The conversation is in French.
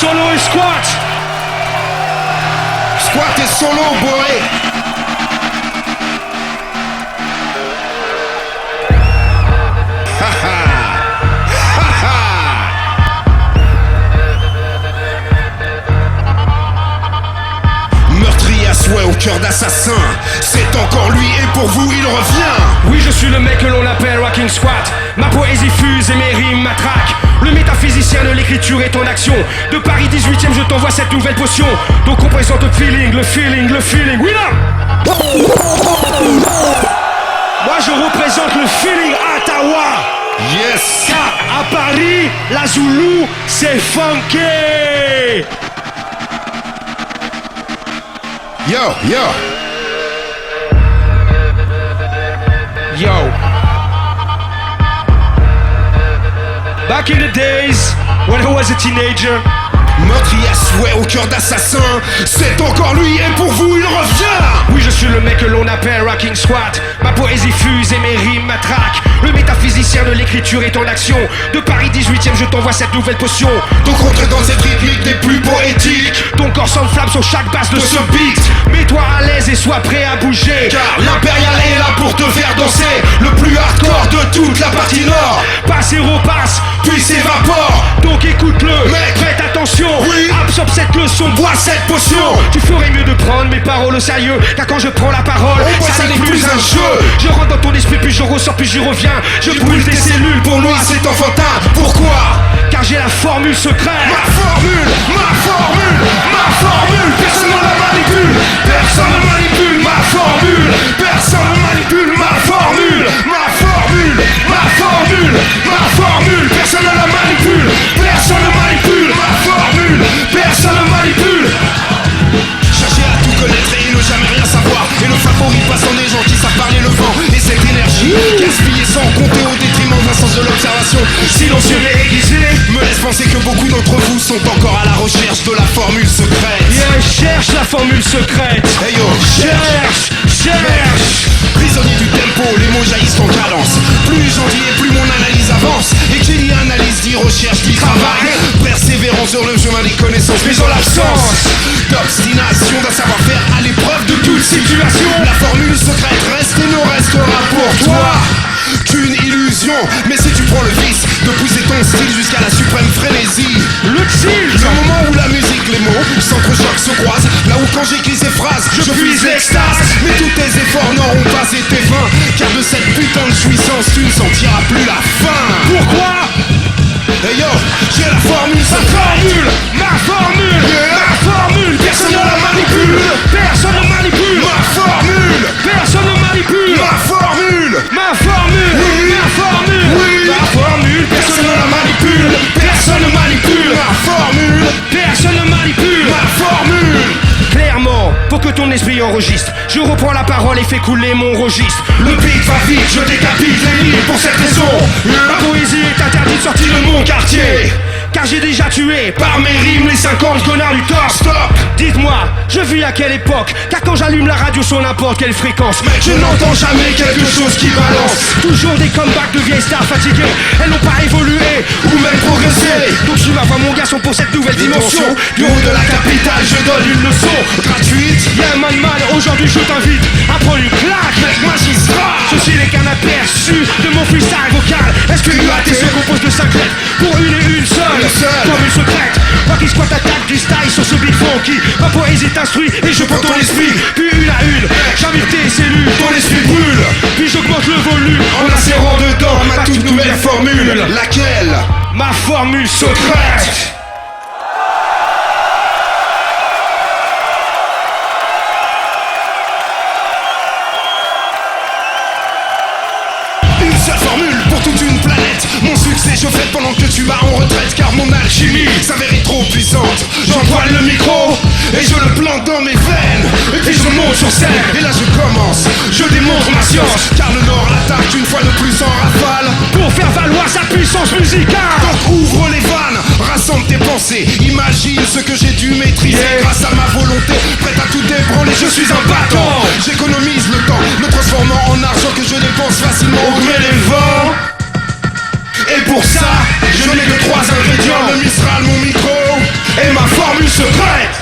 solo et squat. Squat et solo, boy. Meurtrier à souhait au cœur d'assassin, c'est encore lui et pour vous il revient. Oui, je suis le mec que l'on appelle Rocking Squat. Ma poésie fuse et mes rimes m'attraquent. Le métaphysicien de l'écriture est en action. De Paris 18ème, je t'envoie cette nouvelle potion. Donc on présente le feeling, le feeling, le feeling. Oui là. Moi je représente le feeling à Ottawa. Yes. Car à Paris, la Zoulou, c'est funky. Yo, yo. Yo. Back in the days, when I was a teenager. Meurtrier à souhait au cœur d'assassin, c'est encore lui et pour vous il revient. Oui, je suis le mec que l'on appelle Rocking Squat. Ma poésie fuse et mes rimes m'attraquent. Le métaphysicien de l'écriture est en action. De Paris 18ème, je t'envoie cette nouvelle potion. Donc rentre dans cette rythmique des plus poétiques. Ton corps s'enflamme sur chaque base de ce beat. Mets-toi à l'aise et sois prêt à bouger. Car l'impérial est là pour te faire danser. Le plus hardcore de toute la partie nord. Passe et repasse, Puis s'évapore. donc écoute-le. Mec. Prête attention, Oui. absorbe cette leçon. Bois cette potion. Tu ferais mieux de prendre mes paroles au sérieux. Car quand je prends la parole, Oh, ça n'est plus un jeu. Je rentre dans ton esprit, puis je ressors, puis j'y reviens. Je brûle tes cellules, Pour moi c'est enfantin. Pourquoi? car j'ai la formule secrète. Ma formule, ma formule, ma formule. Personne ne la manipule. Personne ne manipule ma formule. Personne ne manipule ma formule. Ma formule, ma formule, ma formule. Personne ne la manipule. Personne ne manipule ma formule. Personne ne manipule. Chercher à tout connaître et ne jamais rien savoir. Et le favori passe en des gens qui savent parler le vent. Et cette énergie gaspillée sans compter au détriment d'un sens de l'observation silencieux et aiguisé me laisse penser que beaucoup d'entre vous sont encore à la recherche de la formule secrète. Viens, cherche la formule secrète. Hey yo, cherche. Cherche. Prisonnier du tempo, les mots jaillissent en cadence. Plus j'en dis et plus mon analyse avance. Et qui dit analyse dit recherche, dit travail. Persévérant sur le chemin des connaissances, mais en l'absence d'obstination, d'un savoir-faire à l'épreuve de toute situation. La formule secrète reste et ne restera pour toi qu'une illusion. Mais si tu prends le vice de pousser ton style jusqu'à la suprême frénésie, Le tilt. le moment où la musique, les mots s'entrechoquent, se croisent. Là où quand j'écris ces phrases, je puise l'extase. Mais tous tes efforts n'auront pas été vains. Car de cette putain de jouissance, tu ne sentiras plus la fin. Pourquoi? Hey yo, j'ai la formule secrète. Ma formule. Yeah. Ma formule. Personne ne la manipule. Personne ne manipule. Ma formule. Personne ne manipule. Ma formule. Ma formule. Oui. Ma formule. Oui. Ma formule. Personne ne la manipule. Personne ne manipule. Ma formule. Personne ne manipule. Ma formule. Clairement, pour que ton esprit enregistre, je reprends la parole et fais couler mon registre. Le beat va vite, je décapite les lignes pour cette raison. Ma poésie est interdite, sortie de mon quartier. Car j'ai déjà tué par mes rimes les 50 connards du top. Stop. Dites-moi, je vis à quelle époque? Car quand j'allume la radio sur n'importe quelle fréquence, Mec, je n'entends jamais quelque chose qui balance. toujours des comebacks de vieilles stars fatiguées. Elles n'ont pas évolué Ou même progresser. Donc suis ma voix mon garçon pour cette nouvelle dimension. Du haut de la capitale, je donne une leçon gratuite. Y'a un man mal, aujourd'hui je t'invite à prendre une claque. Mec magistrat. Ceci n'est qu'un aperçu de mon freestyle vocal. Est-ce que UAT se compose de 5 lettres pour une et une seule? Comme une secrète. Moi qui squatte attaque du style sur ce beat funky. Ma poésie t'instruit et je prends ton esprit. Puis une à une, j'invite tes cellules. Ton esprit brûle Puis j'augmente le volume en insérant dedans ma toute nouvelle formule. Laquelle? ma formule secrète. Une seule formule pour toute une planète. Mon succès je fais pendant que tu vas en retraite. Car mon alchimie s'avère trop puissante. J'empoile le micro et je le plante dans mes veines. Et puis je monte sur scène. Et là je commence, je démontre ma science. Car le Nord attaque une fois de plus en rafale. Pour faire valoir sa puissance musicale. Donc ouvre les vannes, rassemble tes pensées. Imagine ce que j'ai dû maîtriser grâce à ma volonté. Prête à tout débranler, je suis un battant. J'économise le temps, me transformant en argent que je dépense facilement au gré des vents. Et pour ça, je n'ai que 3 ingrédients. Le Mistral, mon micro et ma secrète.